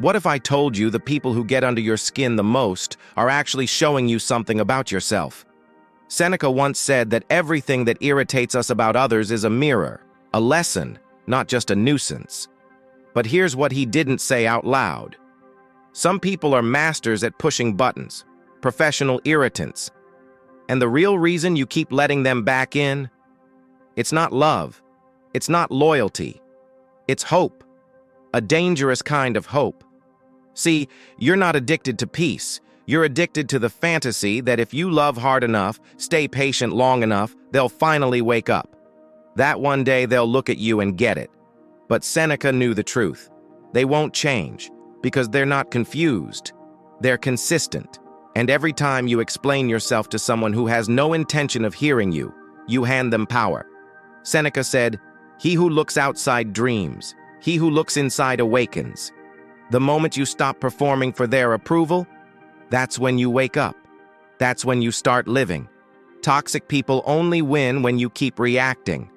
What if I told you the people who get under your skin the most are actually showing you something about yourself? Seneca once said that everything that irritates us about others is a mirror, a lesson, not just a nuisance. But here's what he didn't say out loud. Some people are masters at pushing buttons, professional irritants. And the real reason you keep letting them back in? It's not love. It's not loyalty. It's hope. A dangerous kind of hope. See, you're not addicted to peace. You're addicted to the fantasy that if you love hard enough, stay patient long enough, they'll finally wake up. That one day they'll look at you and get it. But Seneca knew the truth. They won't change, because they're not confused. They're consistent. And every time you explain yourself to someone who has no intention of hearing you, you hand them power. Seneca said, "He who looks outside dreams. He who looks inside awakens." The moment you stop performing for their approval, that's when you wake up. That's when you start living. Toxic people only win when you keep reacting.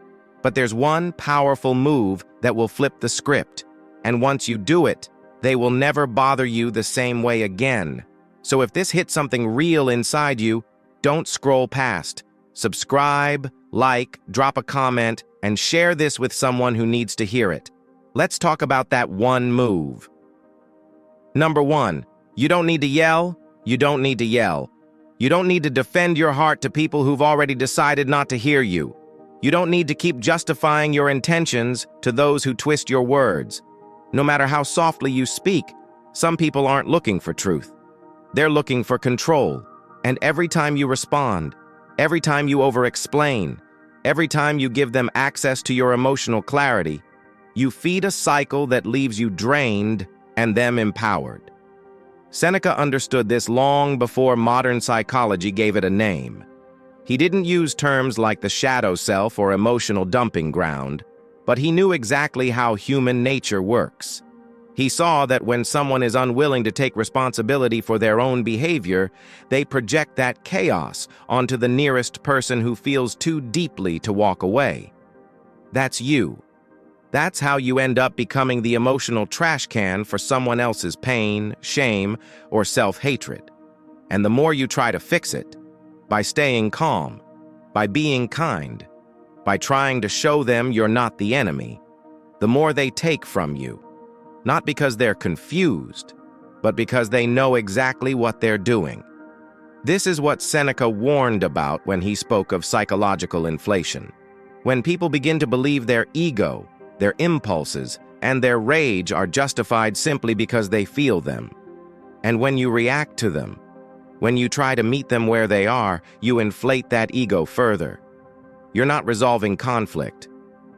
But there's one powerful move that will flip the script. And once you do it, they will never bother you the same way again. So if this hits something real inside you, don't scroll past. Subscribe, like, drop a comment, and share this with someone who needs to hear it. Let's talk about that one move. Number 1, you don't need to yell. You don't need to yell. You don't need to defend your heart to people who've already decided not to hear you. You don't need to keep justifying your intentions to those who twist your words. No matter how softly you speak, some people aren't looking for truth. They're looking for control. And every time you respond, every time you over-explain, every time you give them access to your emotional clarity, you feed a cycle that leaves you drained and them empowered. Seneca understood this long before modern psychology gave it a name. He didn't use terms like the shadow self or emotional dumping ground, but he knew exactly how human nature works. He saw that when someone is unwilling to take responsibility for their own behavior, they project that chaos onto the nearest person who feels too deeply to walk away. That's you. That's how you end up becoming the emotional trash can for someone else's pain, shame, or self-hatred. And the more you try to fix it, by staying calm, by being kind, by trying to show them you're not the enemy, the more they take from you. Not because they're confused, but because they know exactly what they're doing. This is what Seneca warned about when he spoke of psychological inflation. When people begin to believe their ego, their impulses, and their rage are justified simply because they feel them. And when you react to them, when you try to meet them where they are, you inflate that ego further. You're not resolving conflict.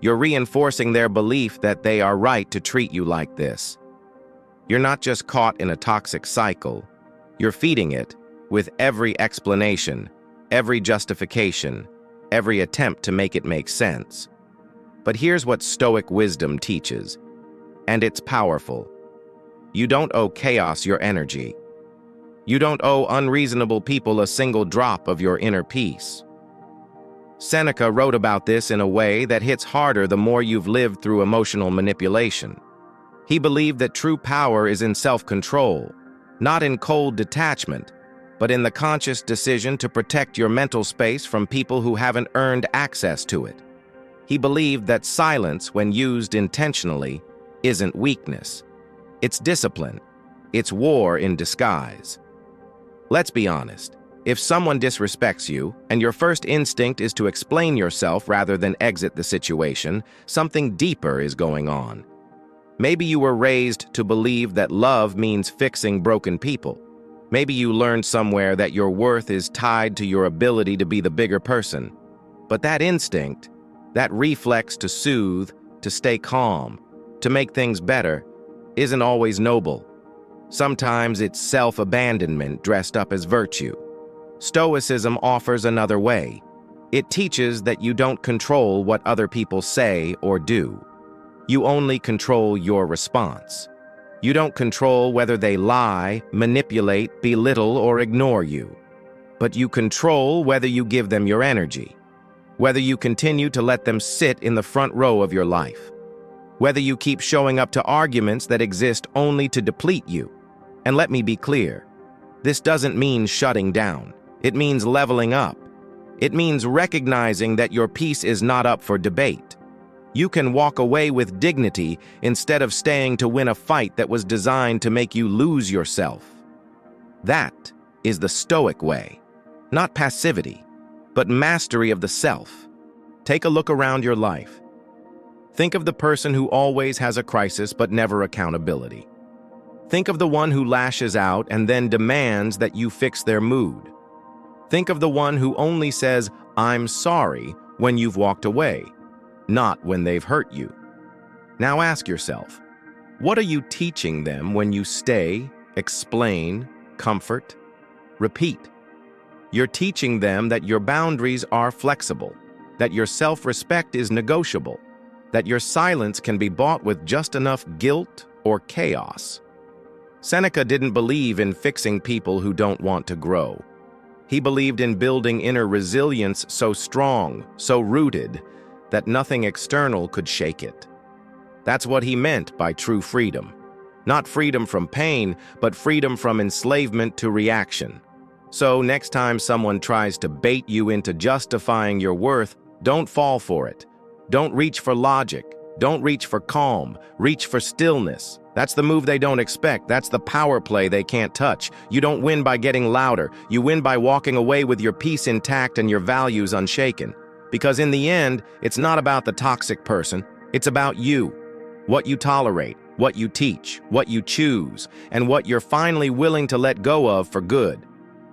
You're reinforcing their belief that they are right to treat you like this. You're not just caught in a toxic cycle. You're feeding it with every explanation, every justification, every attempt to make it make sense. But here's what Stoic wisdom teaches, and it's powerful. You don't owe chaos your energy. You don't owe unreasonable people a single drop of your inner peace. Seneca wrote about this in a way that hits harder the more you've lived through emotional manipulation. He believed that true power is in self-control, not in cold detachment, but in the conscious decision to protect your mental space from people who haven't earned access to it. He believed that silence, when used intentionally, isn't weakness. It's discipline. It's war in disguise. Let's be honest. If someone disrespects you, and your first instinct is to explain yourself rather than exit the situation, something deeper is going on. Maybe you were raised to believe that love means fixing broken people. Maybe you learned somewhere that your worth is tied to your ability to be the bigger person. But that instinct, that reflex to soothe, to stay calm, to make things better, isn't always noble. Sometimes it's self-abandonment dressed up as virtue. Stoicism offers another way. It teaches that you don't control what other people say or do. You only control your response. You don't control whether they lie, manipulate, belittle, or ignore you. But you control whether you give them your energy, whether you continue to let them sit in the front row of your life. whether you keep showing up to arguments that exist only to deplete you. And let me be clear, this doesn't mean shutting down. It means leveling up. It means recognizing that your peace is not up for debate. You can walk away with dignity instead of staying to win a fight that was designed to make you lose yourself. That is the Stoic way. Not passivity, but mastery of the self. Take a look around your life. Think of the person who always has a crisis but never accountability. Think of the one who lashes out and then demands that you fix their mood. Think of the one who only says, "I'm sorry," when you've walked away, not when they've hurt you. Now ask yourself, what are you teaching them when you stay, explain, comfort, repeat? You're teaching them that your boundaries are flexible, that your self-respect is negotiable, that your silence can be bought with just enough guilt or chaos. Seneca didn't believe in fixing people who don't want to grow. He believed in building inner resilience so strong, so rooted, that nothing external could shake it. That's what he meant by true freedom. Not freedom from pain, but freedom from enslavement to reaction. So next time someone tries to bait you into justifying your worth, don't fall for it. Don't reach for logic. Don't reach for calm. Reach for stillness. That's the move they don't expect. That's the power play they can't touch. You don't win by getting louder. You win by walking away with your peace intact and your values unshaken. Because in the end, it's not about the toxic person. It's about you. What you tolerate, what you teach, what you choose, and what you're finally willing to let go of for good.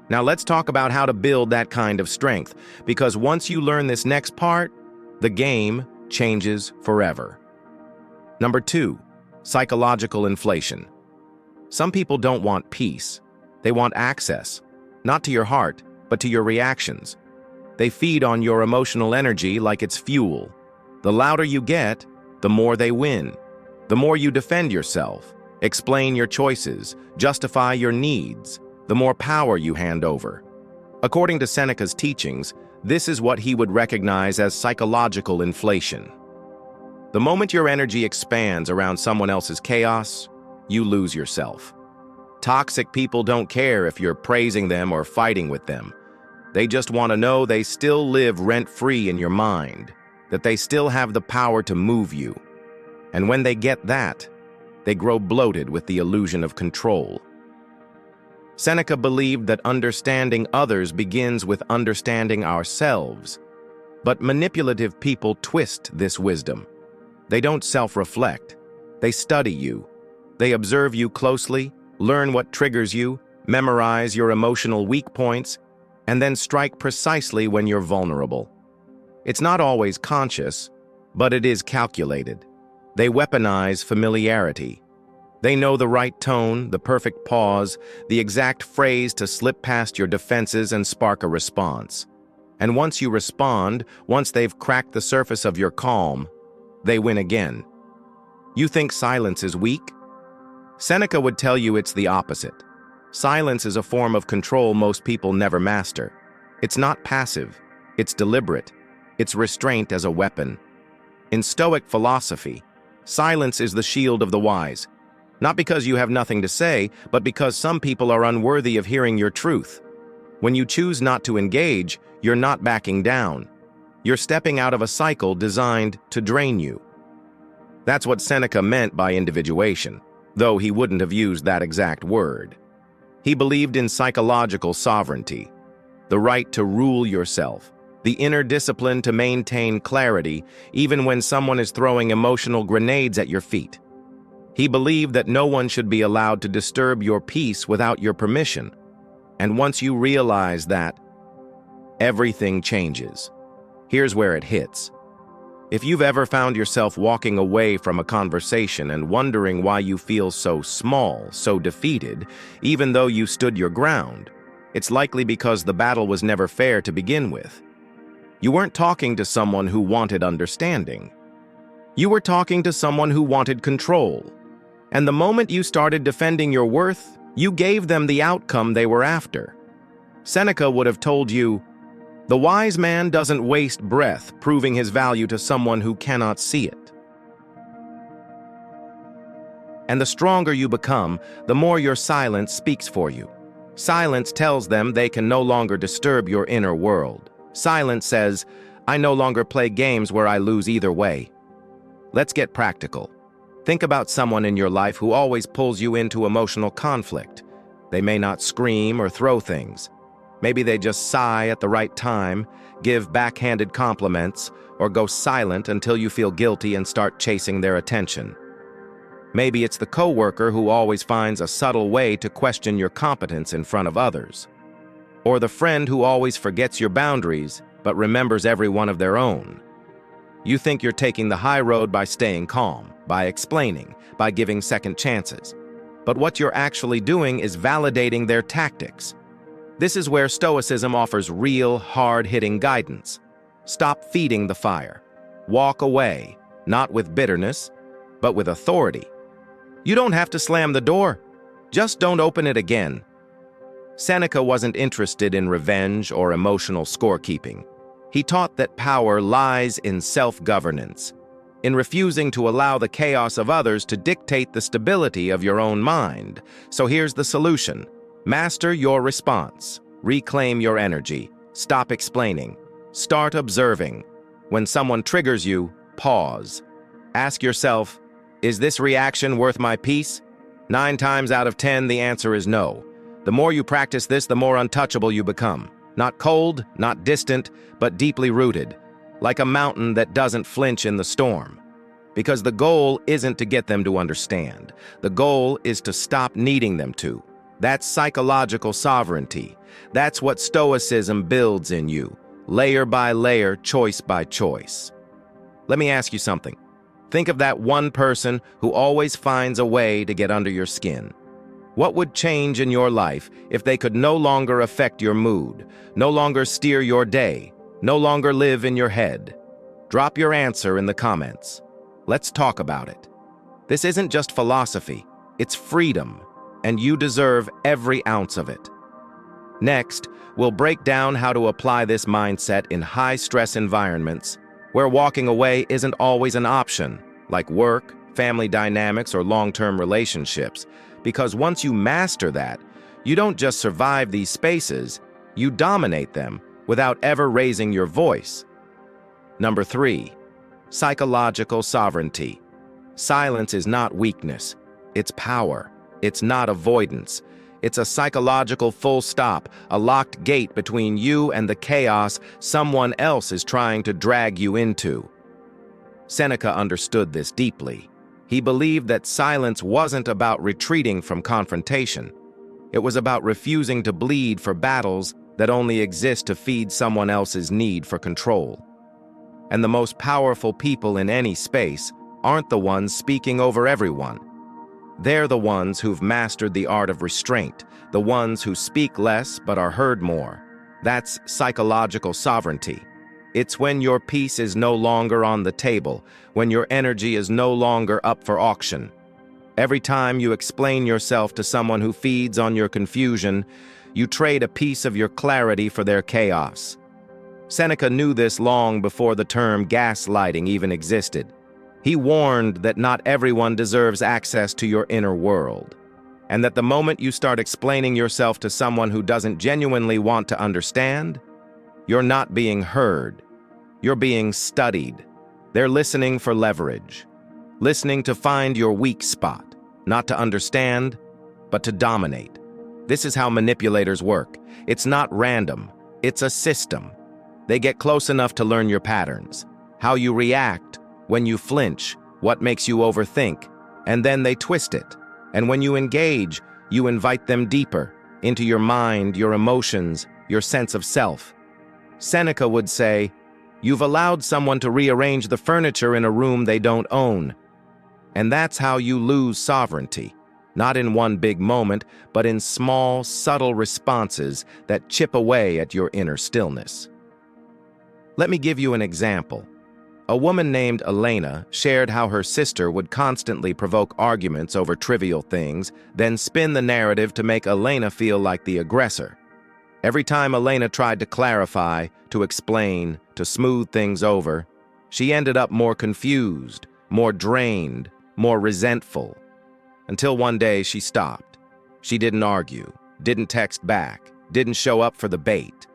Now let's talk about how to build that kind of strength. Because once you learn this next part, the game changes forever. Number 2, psychological inflation. Some people don't want peace. They want access, not to your heart, but to your reactions. They feed on your emotional energy like it's fuel. The louder you get, the more they win. The more you defend yourself, explain your choices, justify your needs, the more power you hand over. According to Seneca's teachings, this is what he would recognize as psychological inflation. The moment your energy expands around someone else's chaos, you lose yourself. Toxic people don't care if you're praising them or fighting with them. They just want to know they still live rent-free in your mind, that they still have the power to move you. And when they get that, they grow bloated with the illusion of control. Seneca believed that understanding others begins with understanding ourselves. But manipulative people twist this wisdom. They don't self-reflect. They study you. They observe you closely, learn what triggers you, memorize your emotional weak points, and then strike precisely when you're vulnerable. It's not always conscious, but it is calculated. They weaponize familiarity. They know the right tone, the perfect pause, the exact phrase to slip past your defenses and spark a response. And once you respond, once they've cracked the surface of your calm, they win again. You think silence is weak? Seneca would tell you it's the opposite. Silence is a form of control most people never master. It's not passive. It's deliberate. It's restraint as a weapon. In Stoic philosophy, silence is the shield of the wise. Not because you have nothing to say, but because some people are unworthy of hearing your truth. When you choose not to engage, you're not backing down. You're stepping out of a cycle designed to drain you. That's what Seneca meant by individuation, though he wouldn't have used that exact word. He believed in psychological sovereignty, the right to rule yourself, the inner discipline to maintain clarity even when someone is throwing emotional grenades at your feet. He believed that no one should be allowed to disturb your peace without your permission. And once you realize that, everything changes. Here's where it hits. If you've ever found yourself walking away from a conversation and wondering why you feel so small, so defeated, even though you stood your ground, it's likely because the battle was never fair to begin with. You weren't talking to someone who wanted understanding. You were talking to someone who wanted control. And the moment you started defending your worth, you gave them the outcome they were after. Seneca would have told you, "The wise man doesn't waste breath proving his value to someone who cannot see it." And the stronger you become, the more your silence speaks for you. Silence tells them they can no longer disturb your inner world. Silence says, I no longer play games where I lose either way. Let's get practical. Think about someone in your life who always pulls you into emotional conflict. They may not scream or throw things. Maybe they just sigh at the right time, give backhanded compliments, or go silent until you feel guilty and start chasing their attention. Maybe it's the coworker who always finds a subtle way to question your competence in front of others. Or the friend who always forgets your boundaries, but remembers every one of their own. You think you're taking the high road by staying calm, by explaining, by giving second chances. But what you're actually doing is validating their tactics. This is where Stoicism offers real, hard-hitting guidance. Stop feeding the fire. Walk away, not with bitterness, but with authority. You don't have to slam the door. Just don't open it again. Seneca wasn't interested in revenge or emotional scorekeeping. He taught that power lies in self-governance, in refusing to allow the chaos of others to dictate the stability of your own mind. So here's the solution. Master your response. Reclaim your energy. Stop explaining. Start observing. When someone triggers you, pause. Ask yourself, is this reaction worth my peace? 9 times out of 10, the answer is no. The more you practice this, the more untouchable you become. Not cold, not distant, but deeply rooted, like a mountain that doesn't flinch in the storm. Because the goal isn't to get them to understand. The goal is to stop needing them to. That's psychological sovereignty. That's what Stoicism builds in you, layer by layer, choice by choice. Let me ask you something. Think of that one person who always finds a way to get under your skin. What would change in your life if they could no longer affect your mood, no longer steer your day, no longer live in your head? Drop your answer in the comments. Let's talk about it. This isn't just philosophy, it's freedom, and you deserve every ounce of it. Next, we'll break down how to apply this mindset in high-stress environments where walking away isn't always an option, like work, family dynamics, or long-term relationships. Because once you master that, you don't just survive these spaces, you dominate them without ever raising your voice. Number 3, psychological sovereignty. Silence is not weakness, it's power. It's not avoidance. It's a psychological full stop, a locked gate between you and the chaos someone else is trying to drag you into. Seneca understood this deeply. He believed that silence wasn't about retreating from confrontation. It was about refusing to bleed for battles that only exist to feed someone else's need for control. And the most powerful people in any space aren't the ones speaking over everyone. They're the ones who've mastered the art of restraint, the ones who speak less but are heard more. That's psychological sovereignty. It's when your peace is no longer on the table, when your energy is no longer up for auction. Every time you explain yourself to someone who feeds on your confusion, you trade a piece of your clarity for their chaos. Seneca knew this long before the term gaslighting even existed. He warned that not everyone deserves access to your inner world, and that the moment you start explaining yourself to someone who doesn't genuinely want to understand, you're not being heard. You're being studied. They're listening for leverage, listening to find your weak spot, not to understand, but to dominate. This is how manipulators work. It's not random. It's a system. They get close enough to learn your patterns, how you react, when you flinch, what makes you overthink, and then they twist it. And when you engage, you invite them deeper, into your mind, your emotions, your sense of self. Seneca would say, you've allowed someone to rearrange the furniture in a room they don't own. And that's how you lose sovereignty, not in one big moment, but in small, subtle responses that chip away at your inner stillness. Let me give you an example. A woman named Elena shared how her sister would constantly provoke arguments over trivial things, then spin the narrative to make Elena feel like the aggressor. Every time Elena tried to clarify, to explain, to smooth things over, she ended up more confused, more drained, more resentful. Until one day she stopped. She didn't argue, didn't text back, didn't show up for the bait.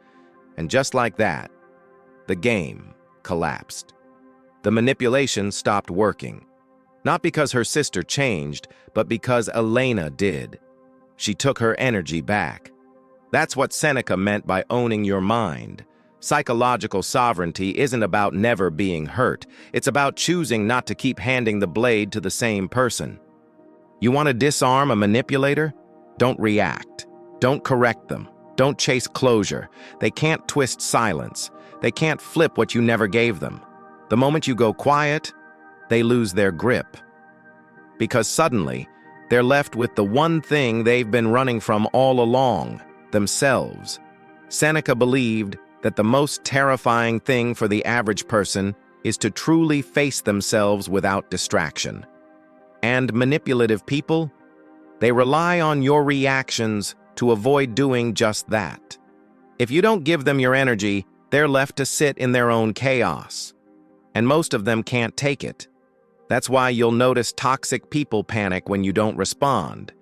And just like that, the game collapsed. The manipulation stopped working. Not because her sister changed, but because Elena did. She took her energy back. That's what Seneca meant by owning your mind. Psychological sovereignty isn't about never being hurt. It's about choosing not to keep handing the blade to the same person. You want to disarm a manipulator? Don't react. Don't correct them. Don't chase closure. They can't twist silence. They can't flip what you never gave them. The moment you go quiet, they lose their grip. Because suddenly, they're left with the one thing they've been running from all along, themselves. Seneca believed that the most terrifying thing for the average person is to truly face themselves without distraction. And manipulative people, they rely on your reactions to avoid doing just that. If you don't give them your energy, they're left to sit in their own chaos. And most of them can't take it. That's why you'll notice toxic people panic when you don't respond.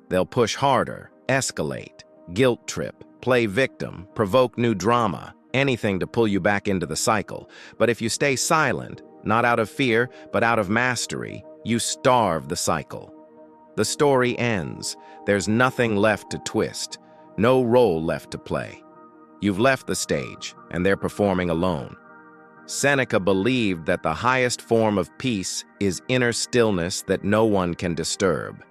They'll push harder, escalate, guilt trip, play victim, provoke new drama, anything to pull you back into the cycle. But if you stay silent, not out of fear, but out of mastery, you starve the cycle. The story ends. There's nothing left to twist, no role left to play. You've left the stage, and they're performing alone. Seneca believed that the highest form of peace is inner stillness that no one can disturb.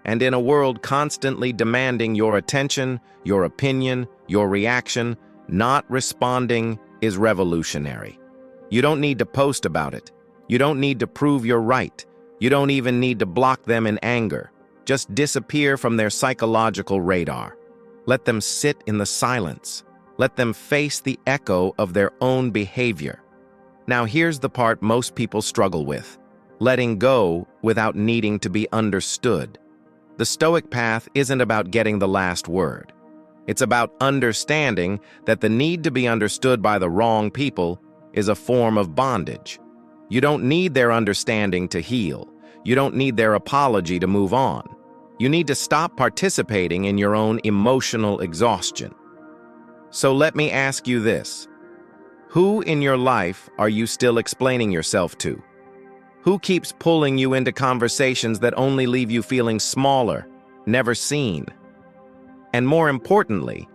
And in a world constantly demanding your attention, your opinion, your reaction, not responding is revolutionary. You don't need to post about it. You don't need to prove you're right. You don't even need to block them in anger. Just disappear from their psychological radar. Let them sit in the silence. Let them face the echo of their own behavior. Now here's the part most people struggle with: letting go without needing to be understood. The Stoic path isn't about getting the last word. It's about understanding that the need to be understood by the wrong people is a form of bondage. You don't need their understanding to heal. You don't need their apology to move on. You need to stop participating in your own emotional exhaustion. So let me ask you this. Who in your life are you still explaining yourself to? Who keeps pulling you into conversations that only leave you feeling smaller, never seen? And more importantly,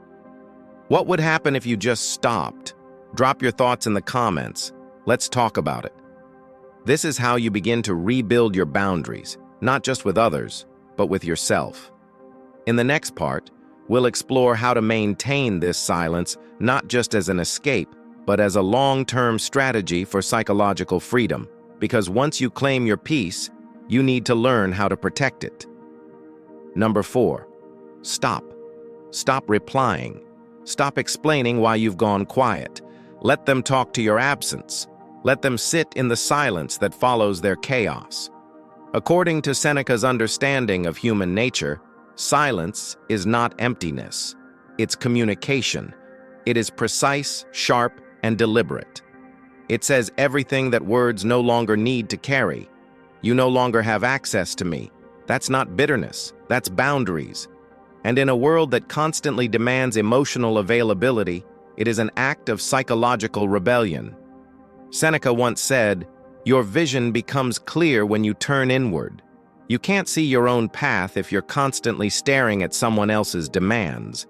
what would happen if you just stopped? Drop your thoughts in the comments. Let's talk about it. This is how you begin to rebuild your boundaries, not just with others, but with yourself. In the next part, we'll explore how to maintain this silence not just as an escape, but as a long-term strategy for psychological freedom. Because once you claim your peace, you need to learn how to protect it. Number 4, stop. Stop replying. Stop explaining why you've gone quiet. Let them talk to your absence. Let them sit in the silence that follows their chaos. According to Seneca's understanding of human nature, silence is not emptiness. It's communication. It is precise, sharp, and deliberate. It says everything that words no longer need to carry. You no longer have access to me. That's not bitterness. That's boundaries. And in a world that constantly demands emotional availability, it is an act of psychological rebellion. Seneca once said, "Your vision becomes clear when you turn inward." You can't see your own path if you're constantly staring at someone else's demands.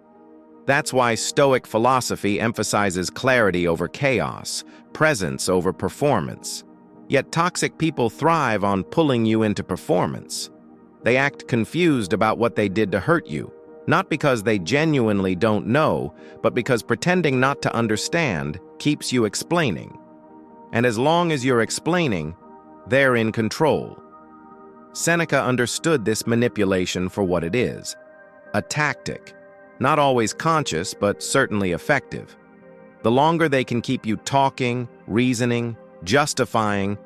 That's why Stoic philosophy emphasizes clarity over chaos, presence over performance. Yet toxic people thrive on pulling you into performance. They act confused about what they did to hurt you, not because they genuinely don't know, but because pretending not to understand keeps you explaining. And as long as you're explaining, they're in control. Seneca understood this manipulation for what it is: a tactic. Not always conscious, but certainly effective. The longer they can keep you talking, reasoning, justifying,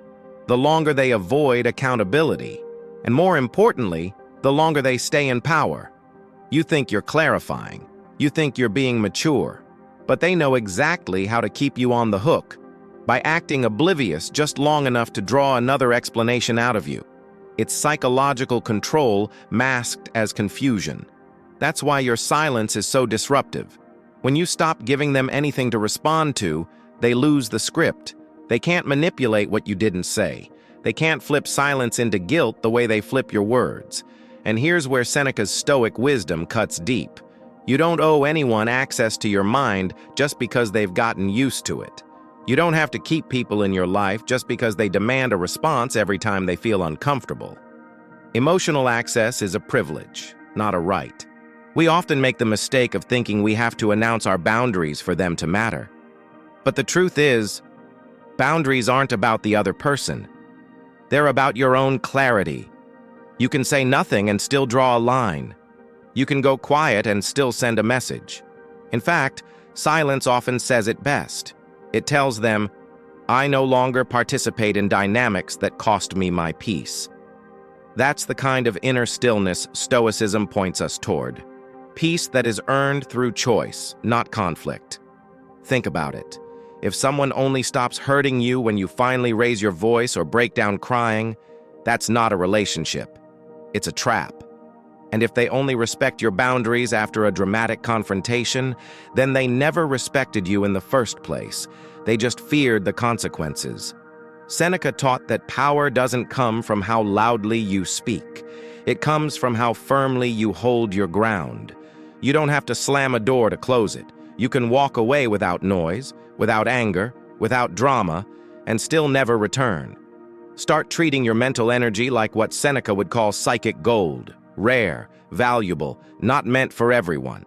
the longer they avoid accountability. And more importantly, the longer they stay in power. You think you're clarifying. You think you're being mature. But they know exactly how to keep you on the hook by acting oblivious just long enough to draw another explanation out of you. It's psychological control masked as confusion. That's why your silence is so disruptive. When you stop giving them anything to respond to, they lose the script. They can't manipulate what you didn't say. They can't flip silence into guilt the way they flip your words. And here's where Seneca's Stoic wisdom cuts deep. You don't owe anyone access to your mind just because they've gotten used to it. You don't have to keep people in your life just because they demand a response every time they feel uncomfortable. Emotional access is a privilege, not a right. We often make the mistake of thinking we have to announce our boundaries for them to matter. But the truth is, boundaries aren't about the other person. They're about your own clarity. You can say nothing and still draw a line. You can go quiet and still send a message. In fact, silence often says it best. It tells them, I no longer participate in dynamics that cost me my peace. That's the kind of inner stillness Stoicism points us toward. Peace that is earned through choice, not conflict. Think about it. If someone only stops hurting you when you finally raise your voice or break down crying, that's not a relationship. It's a trap. And if they only respect your boundaries after a dramatic confrontation, then they never respected you in the first place. They just feared the consequences. Seneca taught that power doesn't come from how loudly you speak. It comes from how firmly you hold your ground. You don't have to slam a door to close it. You can walk away without noise, without anger, without drama, and still never return. Start treating your mental energy like what Seneca would call psychic gold. Rare, valuable, not meant for everyone.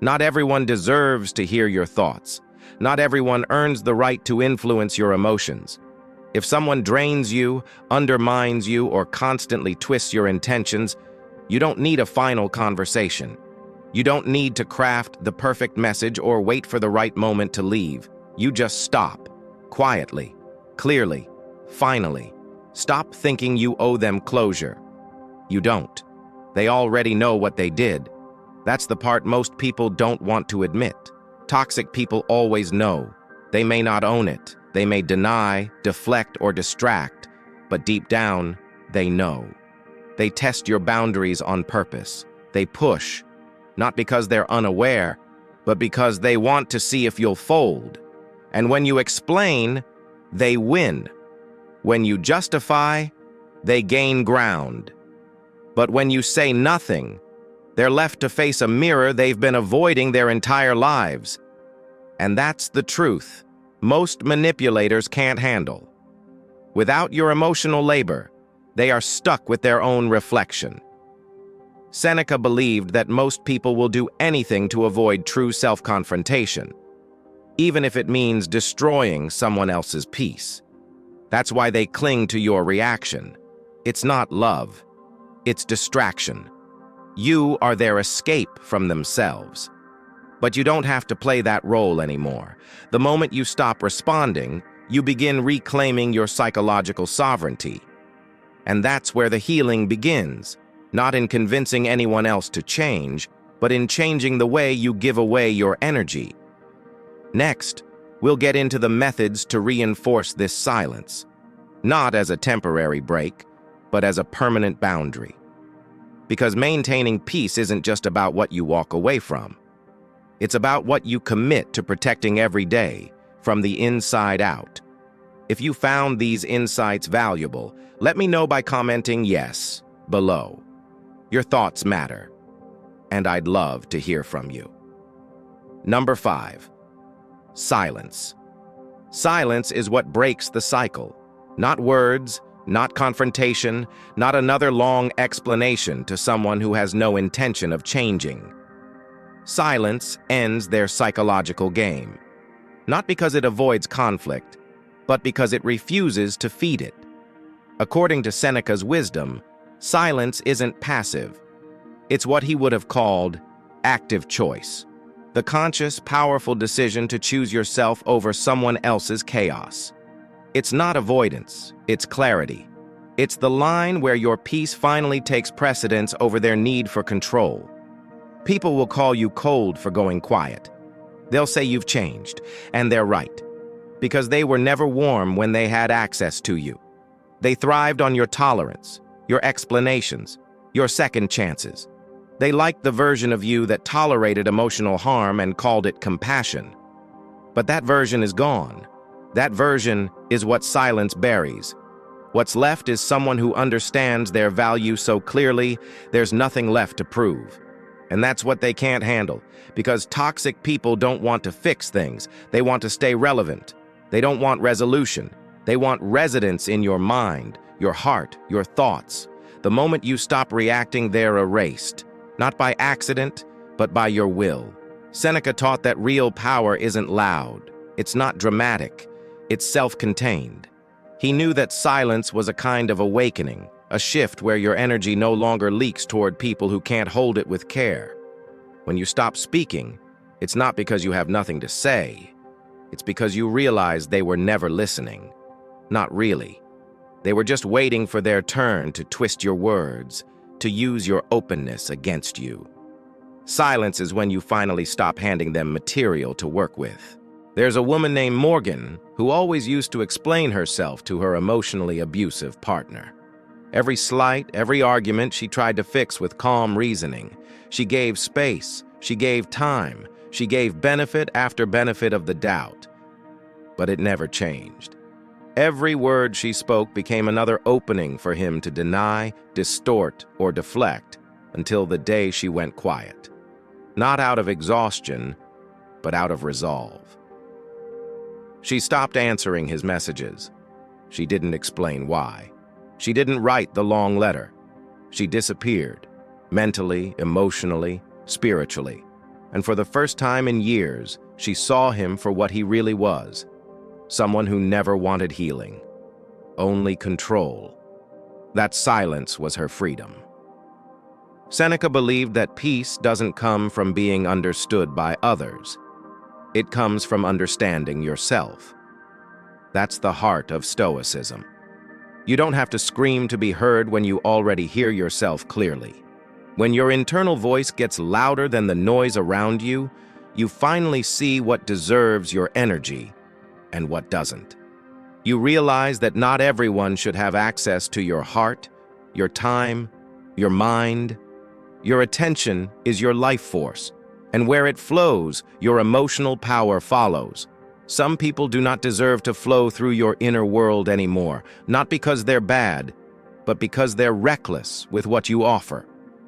Not everyone deserves to hear your thoughts. Not everyone earns the right to influence your emotions. If someone drains you, undermines you, or constantly twists your intentions, you don't need a final conversation. You don't need to craft the perfect message or wait for the right moment to leave. You just stop, quietly, clearly, finally. Stop thinking you owe them closure. You don't. They already know what they did. That's the part most people don't want to admit. Toxic people always know. They may not own it. They may deny, deflect, or distract, but deep down, they know. They test your boundaries on purpose. They push, not because they're unaware, but because they want to see if you'll fold. And when you explain, they win. When you justify, they gain ground. But when you say nothing, they're left to face a mirror they've been avoiding their entire lives. And that's the truth most manipulators can't handle. Without your emotional labor, they are stuck with their own reflection. Seneca believed that most people will do anything to avoid true self-confrontation, even if it means destroying someone else's peace. That's why they cling to your reaction. It's not love. It's distraction. You are their escape from themselves. But you don't have to play that role anymore. The moment you stop responding, you begin reclaiming your psychological sovereignty. And that's where the healing begins, not in convincing anyone else to change, but in changing the way you give away your energy. Next, we'll get into the methods to reinforce this silence, not as a temporary break, but as a permanent boundary. Because maintaining peace isn't just about what you walk away from. It's about what you commit to protecting every day, from the inside out. If you found these insights valuable, let me know by commenting yes below. Your thoughts matter, and I'd love to hear from you. Number 5. Silence. Silence is what breaks the cycle. Not words, not confrontation, not another long explanation to someone who has no intention of changing. Silence ends their psychological game. Not because it avoids conflict, but because it refuses to feed it. According to Seneca's wisdom, silence isn't passive. It's what he would have called active choice. The conscious, powerful decision to choose yourself over someone else's chaos. It's not avoidance, it's clarity. It's the line where your peace finally takes precedence over their need for control. People will call you cold for going quiet. They'll say you've changed, and they're right, because they were never warm when they had access to you. They thrived on your tolerance, your explanations, your second chances. They liked the version of you that tolerated emotional harm and called it compassion. But that version is gone. That version is what silence buries. What's left is someone who understands their value so clearly, there's nothing left to prove. And that's what they can't handle, because toxic people don't want to fix things. They want to stay relevant. They don't want resolution. They want residence in your mind, your heart, your thoughts. The moment you stop reacting, they're erased. Not by accident, but by your will. Seneca taught that real power isn't loud. It's not dramatic. It's self-contained. He knew that silence was a kind of awakening, a shift where your energy no longer leaks toward people who can't hold it with care. When you stop speaking, it's not because you have nothing to say. It's because you realize they were never listening. Not really. They were just waiting for their turn to twist your words, to use your openness against you. Silence is when you finally stop handing them material to work with. There's a woman named Morgan who always used to explain herself to her emotionally abusive partner. Every slight, every argument she tried to fix with calm reasoning. She gave space, she gave time, she gave benefit after benefit of the doubt. But it never changed. Every word she spoke became another opening for him to deny, distort, or deflect until the day she went quiet. Not out of exhaustion, but out of resolve. She stopped answering his messages. She didn't explain why. She didn't write the long letter. She disappeared, mentally, emotionally, spiritually. And for the first time in years, she saw him for what he really was. Someone who never wanted healing, only control. That silence was her freedom. Seneca believed that peace doesn't come from being understood by others. It comes from understanding yourself. That's the heart of Stoicism. You don't have to scream to be heard when you already hear yourself clearly. When your internal voice gets louder than the noise around you, you finally see what deserves your energy and what doesn't. You realize that not everyone should have access to your heart, your time, your mind. Your attention is your life force, and where it flows, your emotional power follows. Some people do not deserve to flow through your inner world anymore, not because they're bad, but because they're reckless with what you offer.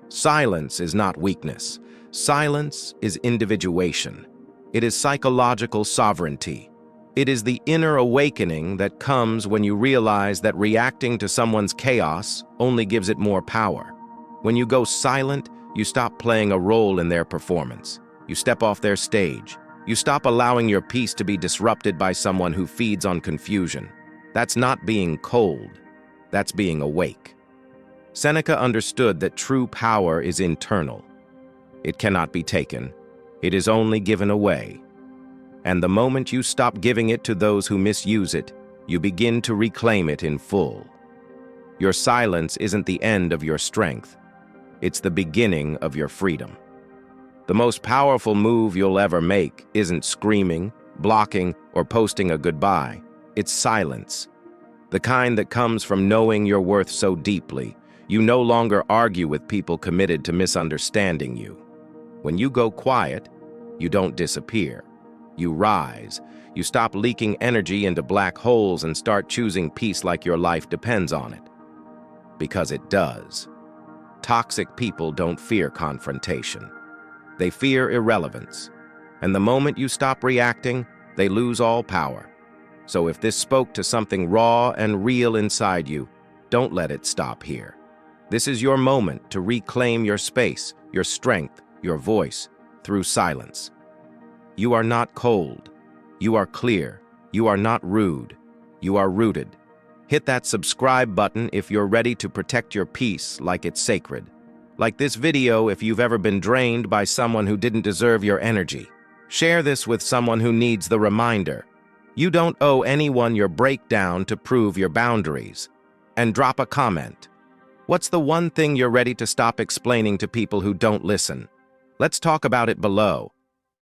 Silence is not weakness. Silence is individuation. It is psychological sovereignty. It is the inner awakening that comes when you realize that reacting to someone's chaos only gives it more power. When you go silent, you stop playing a role in their performance. You step off their stage. You stop allowing your peace to be disrupted by someone who feeds on confusion. That's not being cold. That's being awake. Seneca understood that true power is internal. It cannot be taken. It is only given away. And the moment you stop giving it to those who misuse it, you begin to reclaim it in full. Your silence isn't the end of your strength. It's the beginning of your freedom. The most powerful move you'll ever make isn't screaming, blocking, or posting a goodbye. It's silence. The kind that comes from knowing your worth so deeply, you no longer argue with people committed to misunderstanding you. When you go quiet, you don't disappear. You rise. You stop leaking energy into black holes and start choosing peace like your life depends on it. Because it does. Toxic people don't fear confrontation. They fear irrelevance. And the moment you stop reacting, they lose all power. So if this spoke to something raw and real inside you, don't let it stop here. This is your moment to reclaim your space, your strength, your voice, through silence. You are not cold. You are clear. You are not rude. You are rooted. Hit that subscribe button if you're ready to protect your peace like it's sacred. Like this video if you've ever been drained by someone who didn't deserve your energy. Share this with someone who needs the reminder. You don't owe anyone your breakdown to prove your boundaries. And drop a comment. What's the one thing you're ready to stop explaining to people who don't listen? Let's talk about it below.